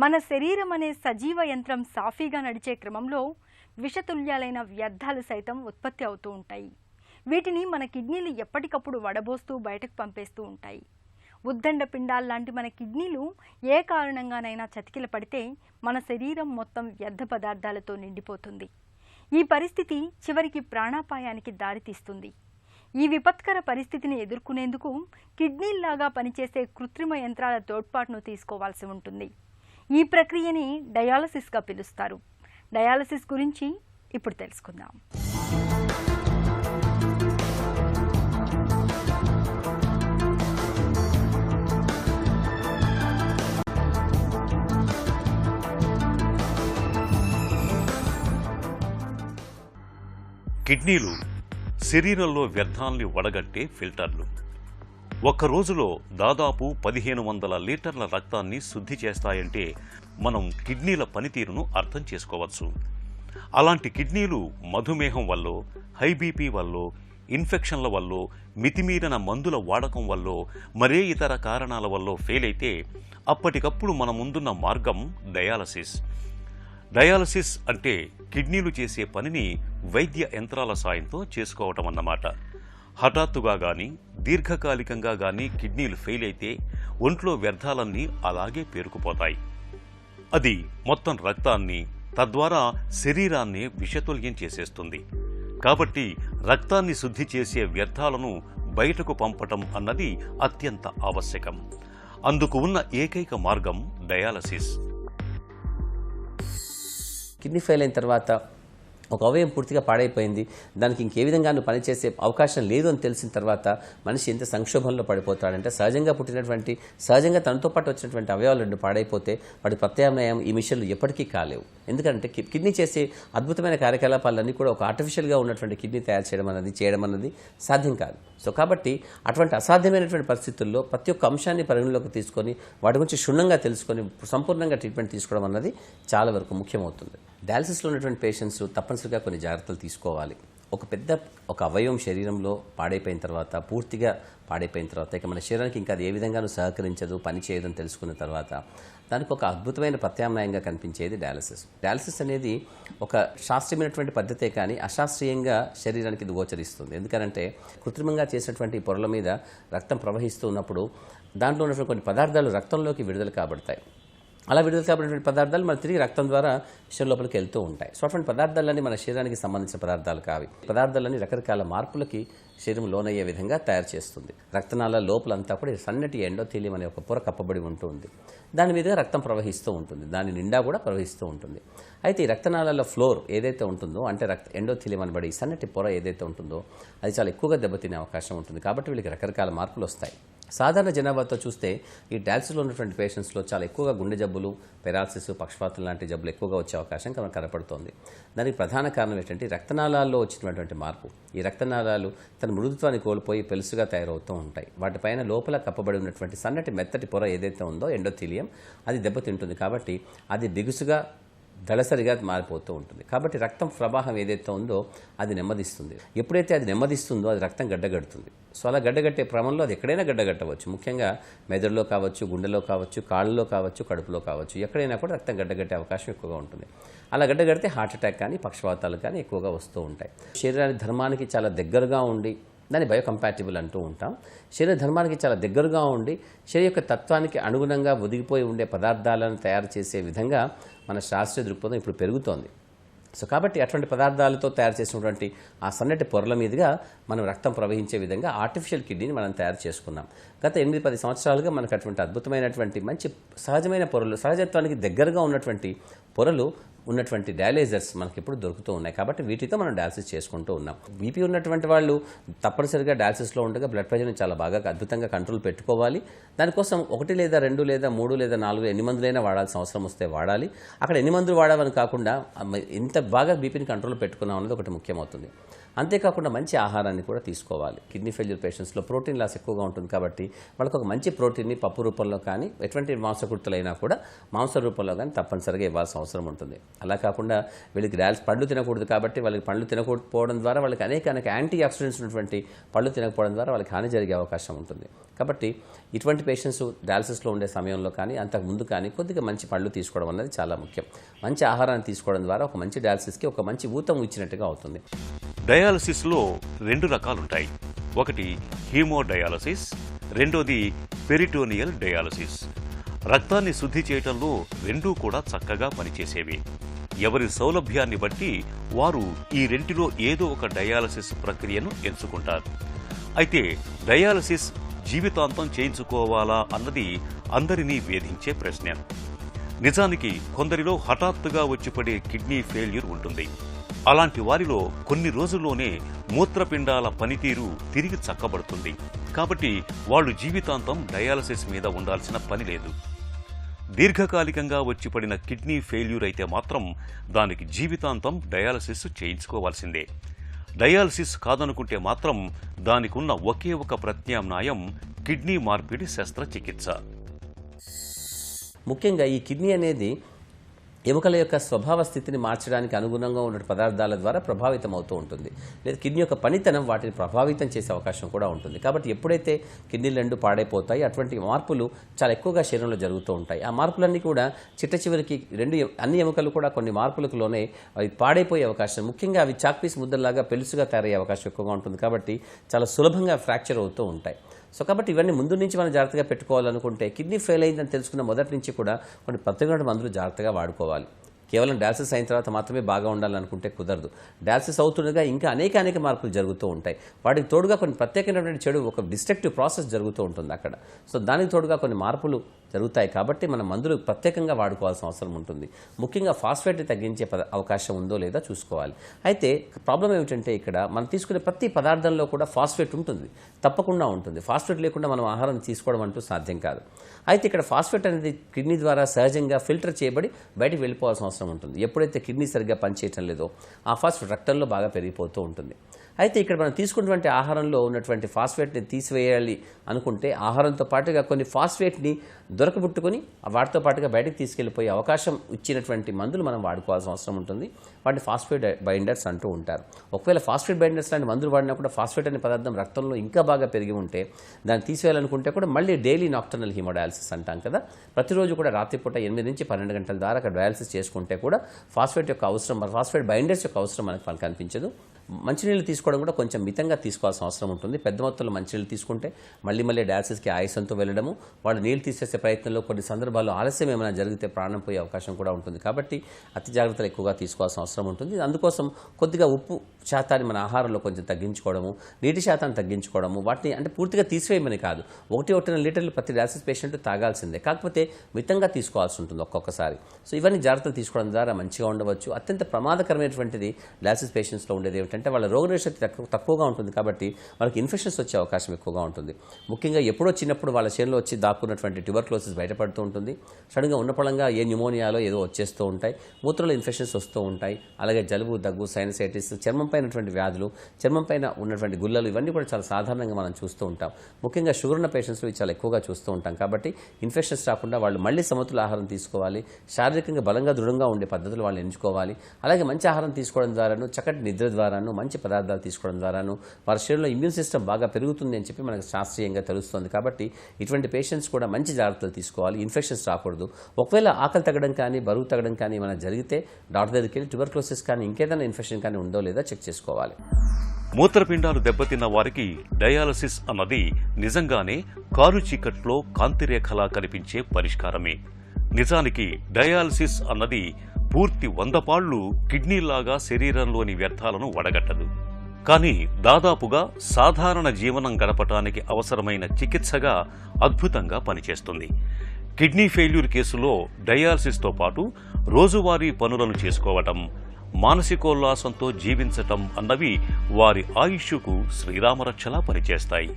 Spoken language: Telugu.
మన శరీరం అనే సజీవ యంత్రం సాఫీగా నడిచే క్రమంలో విషతుల్యాలైన వ్యర్థాలు సైతం ఉత్పత్తి అవుతూ ఉంటాయి. వీటిని మన కిడ్నీలు ఎప్పటికప్పుడు వడబోస్తూ బయటకు పంపేస్తూ ఉంటాయి. ఉద్దండ పిండాల్లాంటి మన కిడ్నీలు ఏ కారణంగానైనా చతికిల పడితే మన శరీరం మొత్తం వ్యర్థ పదార్థాలతో నిండిపోతుంది. ఈ పరిస్థితి చివరికి ప్రాణాపాయానికి దారితీస్తుంది. ఈ విపత్కర పరిస్థితిని ఎదుర్కొనేందుకు కిడ్నీల్లాగా పనిచేసే కృత్రిమ యంత్రాల తోడ్పాటును తీసుకోవాల్సి ఉంటుంది. ఈ ప్రక్రియని డయాలసిస్గా పిలుస్తారు. డయాలసిస్ గురించి ఇప్పుడు తెలుసుకుందాం. కిడ్నీలు శరీరంలో వ్యర్థాల్ని వడగట్టే ఫిల్టర్లు. ఒక్క రోజులో దాదాపు 1500 లీటర్ల రక్తాన్ని శుద్ధి చేస్తాయంటే మనం కిడ్నీల పనితీరును అర్థం చేసుకోవచ్చు. అలాంటి కిడ్నీలు మధుమేహం వల్లో, హై బీపీ వల్లో, ఇన్ఫెక్షన్ల వల్లో, మితిమీరిన మందుల వాడకం వల్లో, మరే ఇతర కారణాల వల్లో ఫెయిల్ అయితే అప్పటికప్పుడు మన ముందున్న మార్గం డయాలసిస్. డయాలసిస్ అంటే కిడ్నీలు చేసే పనిని వైద్య యంత్రాల సాయంతో చేసుకోవటం అన్నమాట. హఠాత్తుగా కానీ దీర్ఘకాలికంగా కానీ కిడ్నీలు ఫెయిల్ అయితే ఒంట్లో వ్యర్థాలన్నీ అలాగే పేరుకుపోతాయి. అది మొత్తం రక్తాన్ని, తద్వారా శరీరాన్ని విషతుల్యం చేసేస్తుంది. కాబట్టి రక్తాన్ని శుద్ధి చేసే వ్యర్థాలను బయటకు పంపటం అన్నది అత్యంత ఆవశ్యకం. అందుకు ఉన్న ఏకైక మార్గం డయాలసిస్. కిడ్నీ ఫెయిల్ అయిన తర్వాత ఒక అవయవం పూర్తిగా పాడైపోయింది, దానికి ఇంకే విధంగానూ పనిచేసే అవకాశం లేదు అని తెలిసిన తర్వాత మనిషి ఎంత సంక్షోభంలో పడిపోతాడంటే, సహజంగా తనతో పాటు వచ్చినటువంటి అవయవాలు రెండు పాడైపోతే వాటి ప్రత్యామ్నాయం ఈ మిషన్లు ఎప్పటికీ కాలేవు. ఎందుకంటే కిడ్నీ చేసే అద్భుతమైన కార్యకలాపాలన్నీ కూడా ఒక ఆర్టిఫిషియల్గా ఉన్నటువంటి కిడ్నీ తయారు చేయడం అన్నది సాధ్యం కాదు. సో కాబట్టి అటువంటి అసాధ్యమైనటువంటి పరిస్థితుల్లో ప్రతి ఒక్క అంశాన్ని పరిగణలోకి తీసుకొని వాటి గురించి క్షుణ్ణంగా తెలుసుకొని సంపూర్ణంగా ట్రీట్మెంట్ తీసుకోవడం అన్నది చాలా వరకు ముఖ్యమవుతుంది. డయాలసిస్లో ఉన్నటువంటి పేషెంట్స్ తప్పనిసరిగా కొన్ని జాగ్రత్తలు తీసుకోవాలి. ఒక అవయవం శరీరంలో పాడైపోయిన తర్వాత, పూర్తిగా పాడైపోయిన తర్వాత, ఇక మన శరీరానికి ఇంకా అది ఏ విధంగానూ సహకరించదు, పని చేయదని తెలుసుకున్న తర్వాత దానికి ఒక అద్భుతమైన ప్రత్యామ్నాయంగా కనిపించేది డయాలసిస్. డయాలసిస్ అనేది ఒక శాస్త్రీయమైనటువంటి పద్ధతే కానీ అశాస్త్రీయంగా శరీరానికి ఇది గోచరిస్తుంది. ఎందుకంటే కృత్రిమంగా చేసినటువంటి పొరల మీద రక్తం ప్రవహిస్తూ ఉన్నప్పుడు దాంట్లో ఉన్నటువంటి కొన్ని పదార్థాలు రక్తంలోకి విడుదల కాబడతాయి. అలా విడుదల కాబడినటువంటి పదార్థాలు మన తిరిగి రక్తం ద్వారా శరీరం లోపలికి వెళ్తూ ఉంటాయి. సో అటువంటి పదార్థాలన్నీ మన శరీరానికి సంబంధించిన పదార్థాలు కావి. పదార్థాలన్నీ రకరకాల మార్పులకి శరీరం లోనయ్యే విధంగా తయారు చేస్తుంది. రక్తనాళాల లోపలంతా కూడా సన్నటి ఎండోథీలియం అనే ఒక పొర కప్పబడి ఉంటుంది. దాని మీదుగా రక్తం ప్రవహిస్తూ ఉంటుంది, దాని నిండా కూడా ప్రవహిస్తూ ఉంటుంది. అయితే ఈ రక్తనాళాల ఫ్లోర్ ఏదైతే ఉంటుందో, అంటే ఎండోథీలియం అనబడి సన్నటి పొర ఏదైతే ఉంటుందో అది చాలా ఎక్కువగా దెబ్బతినే అవకాశం ఉంటుంది. కాబట్టి వీళ్ళకి రకరకాల మార్పులు వస్తాయి. సాధారణ జనాభాతో చూస్తే ఈ డయాలసిస్లో ఉన్నటువంటి పేషెంట్స్లో చాలా ఎక్కువగా గుండె జబ్బులు, పెరాలసిస్, పక్షపాతం లాంటి జబ్బులు ఎక్కువగా వచ్చే అవకాశం కనపడుతోంది. దానికి ప్రధాన కారణం ఏంటంటే రక్తనాళాల్లో వచ్చినటువంటి మార్పు. ఈ రక్తనాళాలు తన మృదుత్వాన్ని కోల్పోయి పెలుసుగా తయారవుతూ ఉంటాయి. వాటిపైన లోపల కప్పబడి ఉన్నటువంటి సన్నటి మెత్తటి పొర ఏదైతే ఉందో ఎండోథీలియం, అది దెబ్బతింటుంది. కాబట్టి అది బిగుసుగా దళసరిగా మారిపోతూ ఉంటుంది. కాబట్టి రక్తం ప్రవాహం ఏదైతే ఉందో అది నెమ్మదిస్తుంది. ఎప్పుడైతే అది నెమ్మదిస్తుందో అది రక్తం గడ్డగడుతుంది. సో అలా గడ్డగట్టే క్రమంలో అది ఎక్కడైనా గడ్డగట్టవచ్చు. ముఖ్యంగా మెదడులో కావచ్చు, గుండెలో కావచ్చు, కాళ్ళలో కావచ్చు, కడుపులో కావచ్చు, ఎక్కడైనా కూడా రక్తం గడ్డగట్టే అవకాశం ఎక్కువగా ఉంటుంది. అలా గడ్డగడితే హార్ట్ అటాక్ కానీ పక్షవాతాలు కానీ ఎక్కువగా వస్తూ ఉంటాయి. శరీరానికి ధర్మానికి చాలా దగ్గరగా ఉండి దాన్ని బయోకంపాటిబుల్ అంటూ ఉంటాం. శరీర ధర్మానికి చాలా దగ్గరగా ఉండి శరీర యొక్క తత్వానికి అనుగుణంగా ఒదిగిపోయి ఉండే పదార్థాలను తయారు చేసే విధంగా మన శాస్త్రీయ దృక్పథం ఇప్పుడు పెరుగుతోంది. సో కాబట్టి అటువంటి పదార్థాలతో తయారు చేసినటువంటి ఆ సన్నటి పొరల మీదుగా మనం రక్తం ప్రవహించే విధంగా ఆర్టిఫిషియల్ కిడ్నీని మనం తయారు చేసుకున్నాం. గత 8-10 సంవత్సరాలుగా మనకు అటువంటి అద్భుతమైనటువంటి మంచి సహజమైన పొరలు, సహజత్వానికి దగ్గరగా ఉన్నటువంటి పొరలు ఉన్నటువంటి డయాలైజర్స్ మనకి ఇప్పుడు దొరుకుతూ ఉన్నాయి. కాబట్టి వీటితో మనం డయాలసిస్ చేసుకుంటూ ఉన్నాం. బీపీ ఉన్నటువంటి వాళ్ళు తప్పనిసరిగా డయాలసిస్లో ఉండగా బ్లడ్ ప్రెషర్ని చాలా బాగా అద్భుతంగా కంట్రోల్ పెట్టుకోవాలి. దానికోసం 1 లేదా 2 లేదా 3 లేదా 4 ఎన్ని మందులైనా వాడాల్సిన అవసరం వస్తే వాడాలి. అక్కడ ఎన్ని మందులు వాడామని కాకుండా ఎంత బాగా బీపీని కంట్రోల్ పెట్టుకున్నాం అన్నది ఒకటి ముఖ్యమవుతుంది. అంతేకాకుండా మంచి ఆహారాన్ని కూడా తీసుకోవాలి. కిడ్నీ ఫెయిల్యూర్ పేషెంట్స్లో ప్రోటీన్ లాస్ ఎక్కువగా ఉంటుంది కాబట్టి వాళ్ళకి ఒక మంచి ప్రోటీన్ని పప్పు రూపంలో కానీ ఎటువంటి మాంసకృతులైనా కూడా మాంస రూపంలో కానీ తప్పనిసరిగా ఇవ్వాల్సిన అవసరం ఉంటుంది. అలా కాకుండా వీళ్ళకి పళ్ళు తినకూడదు కాబట్టి వాళ్ళకి పళ్ళు తినకపోవడం ద్వారా వాళ్ళకి అనేక యాంటీ ఆక్సిడెంట్స్ ఉన్నటువంటి పళ్ళు తినకపోవడం ద్వారా వాళ్ళకి హాని జరిగే అవకాశం ఉంటుంది. కాబట్టి ఇటువంటి పేషెంట్స్ డయాలసిస్లో ఉండే సమయంలో కానీ అంతకు ముందు కానీ కొద్దిగా మంచి పళ్ళు తీసుకోవడం అనేది చాలా ముఖ్యం. మంచి ఆహారాన్ని తీసుకోవడం ద్వారా ఒక మంచి డయాలసిస్కి ఒక మంచి ఊతం ఇచ్చినట్టుగా అవుతుంది. డయాలసిస్లో 2 రకాలుంటాయి. ఒకటి హీమోడయాలసిస్, రెండోది పెరిటోనియల్ డయాలసిస్. రక్తాన్ని శుద్ధి చేయడంలో రెండూ కూడా చక్కగా పనిచేసేవి. ఎవరి సౌలభ్యాన్ని బట్టి వారు ఈ రెంటిలో ఏదో ఒక డయాలసిస్ ప్రక్రియను ఎంచుకుంటారు. అయితే డయాలసిస్ జీవితాంతం చేయించుకోవాలా అన్నది అందరినీ వేధించే ప్రశ్న. నిజానికి కొందరిలో హఠాత్తుగా వచ్చిపడే కిడ్నీ ఫెయిల్యూర్ ఉంటుంది. అలాంటి వారిలో కొన్ని రోజుల్లోనే మూత్రపిండాల పనితీరు తిరిగి చక్కబడుతుంది. కాబట్టి వాళ్ళు జీవితాంతం డయాలసిస్ మీద ఉండాల్సిన పని లేదు. దీర్ఘకాలికంగా వచ్చిపడిన కిడ్నీ ఫెయిల్యూర్ అయితే మాత్రం దానికి జీవితాంతం డయాలసిస్ చేయించుకోవాల్సిందే. డయాలసిస్ కాదనుకుంటే మాత్రం దానికున్న ఒకే ఒక ప్రత్యామ్నాయం కిడ్నీ మార్పిడి శస్త్రచికిత్స. ముఖ్యంగా ఈ కిడ్నీ అనేది ఎముకల యొక్క స్వభావ స్థితిని మార్చడానికి అనుగుణంగా ఉన్న పదార్థాల ద్వారా ప్రభావితం అవుతూ ఉంటుంది. లేదా కిడ్నీ యొక్క పనితనం వాటిని ప్రభావితం చేసే అవకాశం కూడా ఉంటుంది. కాబట్టి ఎప్పుడైతే కిడ్నీలు 2 పాడైపోతాయి అటువంటి మార్పులు చాలా ఎక్కువగా శరీరంలో జరుగుతూ ఉంటాయి. ఆ మార్పులన్నీ కూడా చివరికి అన్ని ఎముకలు కూడా కొన్ని మార్పులకు లోనే అవి పాడైపోయే అవకాశం, ముఖ్యంగా అవి చాక్పీస్ ముద్దల్లాగా పెలుసుగా తయారయ్యే అవకాశం ఎక్కువగా ఉంటుంది. కాబట్టి చాలా సులభంగా ఫ్రాక్చర్ అవుతూ ఉంటాయి. సో కాబట్టి ఇవన్నీ ముందు నుంచి మనం జాగ్రత్తగా పెట్టుకోవాలనుకుంటే కిడ్నీ ఫెయిల్ అయిందని తెలుసుకున్న మొదటి నుంచి కూడా కొన్ని ప్రత్యేకమైన మందులు జాగ్రత్తగా వాడుకోవాలి. కేవలం డయాలసిస్ అయిన తర్వాత మాత్రమే బాగా ఉండాలనుకుంటే కుదరదు. డయాలసిస్ అవుతుండగా ఇంకా అనేక మార్పులు జరుగుతూ ఉంటాయి. వాటికి తోడుగా కొన్ని ప్రత్యేకమైనటువంటి చెడు ఒక డిస్ట్రక్టివ్ ప్రాసెస్ జరుగుతూ ఉంటుంది అక్కడ. సో దానికి తోడుగా కొన్ని మార్పులు జరుగుతాయి. కాబట్టి మనం మందులు ప్రత్యేకంగా వాడుకోవాల్సిన అవసరం ఉంటుంది. ముఖ్యంగా ఫాస్ఫేట్ని తగ్గించే అవకాశం ఉందో లేదా చూసుకోవాలి. అయితే ప్రాబ్లం ఏమిటంటే ఇక్కడ మనం తీసుకునే ప్రతి పదార్థంలో కూడా ఫాస్ఫేట్ ఉంటుంది, తప్పకుండా ఉంటుంది. ఫాస్ఫేట్ లేకుండా మనం ఆహారం తీసుకోవడం అంటూ సాధ్యం కాదు. అయితే ఇక్కడ ఫాస్ఫేట్ అనేది కిడ్నీ ద్వారా సహజంగా ఫిల్టర్ చేయబడి బయటకు వెళ్ళిపోవాల్సిన అవసరం ఉంటుంది. ఎప్పుడైతే కిడ్నీ సరిగ్గా పనిచేయటం లేదో ఆ ఫాస్ఫేట్ రక్తంలో బాగా పెరిగిపోతూ ఉంటుంది. అయితే ఇక్కడ మనం తీసుకున్నటువంటి ఆహారంలో ఉన్నటువంటి ఫాస్ఫేట్ని తీసివేయాలి అనుకుంటే ఆహారంతో పాటుగా కొన్ని ఫాస్ఫేట్ని దొరకబుట్టుకొని వాటితో పాటుగా బయటకు తీసుకెళ్లిపోయే అవకాశం ఇచ్చినటువంటి మందులు మనం వాడుకోవాల్సిన అవసరం ఉంటుంది. వాటిని ఫాస్ఫేట్ బైండర్స్ అంటూ ఉంటారు. ఒకవేళ ఫాస్ఫేట్ బైండర్స్ లాంటి మందులు వాడినా కూడా ఫాస్ఫేట్ అనే పదార్థం రక్తంలో ఇంకా బాగా పెరిగి ఉంటే దాన్ని తీసివేయాలనుకుంటే కూడా మళ్ళీ డైలీ నాక్టర్నల్ హీమోడయాలసిస్ అంటాం కదా, ప్రతిరోజు కూడా రాత్రిపూట 8 నుంచి 12 గంటల ద్వారా అక్కడ డయాలసిస్ చేసుకుంటే కూడా ఫాస్ఫేట్ యొక్క అవసరం, ఫాస్ఫేట్ బైండర్స్ యొక్క అవసరం మనకు కనిపించదు. మంచినీళ్ళు తీసుకోవడం కూడా కొంచెం మితంగా తీసుకోవాల్సిన అవసరం ఉంటుంది. పెద్ద మొత్తంలో మంచినీళ్ళు తీసుకుంటే మళ్ళీ డయాలసిస్కి ఆయాసంతో వెళ్ళడము, వాళ్ళు నీళ్ళు తీసేసే ప్రయత్నంలో కొన్ని సందర్భాల్లో ఆలస్యం ఏమైనా జరిగితే ప్రాణం పోయే అవకాశం కూడా ఉంటుంది. కాబట్టి అతి జాగ్రత్తలు ఎక్కువగా తీసుకోవాల్సిన అవసరం ఉంటుంది. అందుకోసం కొద్దిగా ఉప్పు శాతాన్ని మన ఆహారంలో కొంచెం తగ్గించుకోవడము, నీటి శాతాన్ని తగ్గించుకోవడము, వాటిని అంటే పూర్తిగా తీసివేయమని కాదు, 1.5 లీటర్లు ప్రతి డయాలసిస్ పేషెంట్ తాగాల్సిందే, కాకపోతే మితంగా తీసుకోవాల్సి ఉంటుంది ఒక్కొక్కసారి. సో ఇవన్నీ జాగ్రత్తలు తీసుకోవడం ద్వారా మంచిగా ఉండవచ్చు. అత్యంత ప్రమాదకరమైనటువంటిది డయాలసిస్ పేషెంట్స్లో ఉండేది ఏమిటంటే వాళ్ళ రోగనిరోధక తక్కువగా ఉంటుంది. కాబట్టి వాళ్ళకి ఇన్ఫెక్షన్స్ వచ్చే అవకాశం ఎక్కువగా ఉంటుంది. ముఖ్యంగా ఎప్పుడో చిన్నప్పుడు వాళ్ళ చేతిలో వచ్చి దాక్కున్నటువంటి ట్యూబర్క్లోసిస్ బయటపడుతూ ఉంటుంది. సడన్గా ఉన్నపళంగా ఏ న్యూమోనియాలో ఏదో వచ్చేస్తూ ఉంటాయి, మూత్రంలో ఇన్ఫెక్షన్స్ వస్తూ ఉంటాయి. అలాగే జలుబు, దగ్గు, సైనసైటిస్, చర్మం పైనటువంటి వ్యాధులు, చర్మం పైన ఉన్నటువంటి గుల్లలు, ఇవన్నీ కూడా చాలా సాధారణంగా మనం చూస్తూ ఉంటాం. ముఖ్యంగా షుగర్ ఉన్న పేషెంట్స్లో ఇవి చాలా ఎక్కువగా చూస్తూ ఉంటాం. కాబట్టి ఇన్ఫెక్షన్స్ రాకుండా వాళ్ళు మళ్ళీ సమతుల ఆహారం తీసుకోవాలి, శారీరకంగా బలంగా దృఢంగా ఉండే పద్ధతులు వాళ్ళు ఎంచుకోవాలి. అలాగే మంచి ఆహారం తీసుకోవడం ద్వారాను, చక్కటి నిద్ర ద్వారాను, మంచి పదార్థాలు తీసుకోవడం ద్వారాను వారి శరీరంలో ఇమ్యూన్ సిస్టమ్ బాగా పెరుగుతుంది అని చెప్పి మనకు శాస్త్రీయంగా తెలుస్తుంది. కాబట్టి ఇటువంటి పేషెంట్స్ కూడా మంచి జాగ్రత్తలు తీసుకోవాలి, ఇన్ఫెక్షన్స్ రాకూడదు. ఒకవేళ ఆకలి తగ్గడం కానీ బరువు తగ్గడం కానీ ఏమైనా జరిగితే డాక్టర్ దగ్గరికి వెళ్ళి ట్యూబర్క్లోసిస్ కానీ ఇంకేదైనా ఇన్ఫెక్షన్ కానీ ఉందో లేదా చెక్ చేసుకోవాలి. మూత్రపిండాలు దెబ్బతిన్న వారికి డయాలసిస్ అన్నది నిజంగానే కారు చీకట్లో కాంతిరేఖలా కనిపించే పరిష్కారమే. నిజానికి డయాలసిస్ అన్నది పూర్తి 100 పాళ్లు కిడ్నీలాగా శరీరంలోని వ్యర్థాలను వడగట్టదు. కానీ దాదాపుగా సాధారణ జీవనం గడపటానికి అవసరమైన చికిత్సగా అద్భుతంగా పనిచేస్తుంది. కిడ్నీ ఫెయిల్యూర్ కేసులో డయాలసిస్తో పాటు రోజువారీ పనులను చేసుకోవటం, మానసికోల్లాసంతో జీవించటం అన్నవి వారి ఆయుష్కు శ్రీరామరక్షలా పనిచేస్తాయి.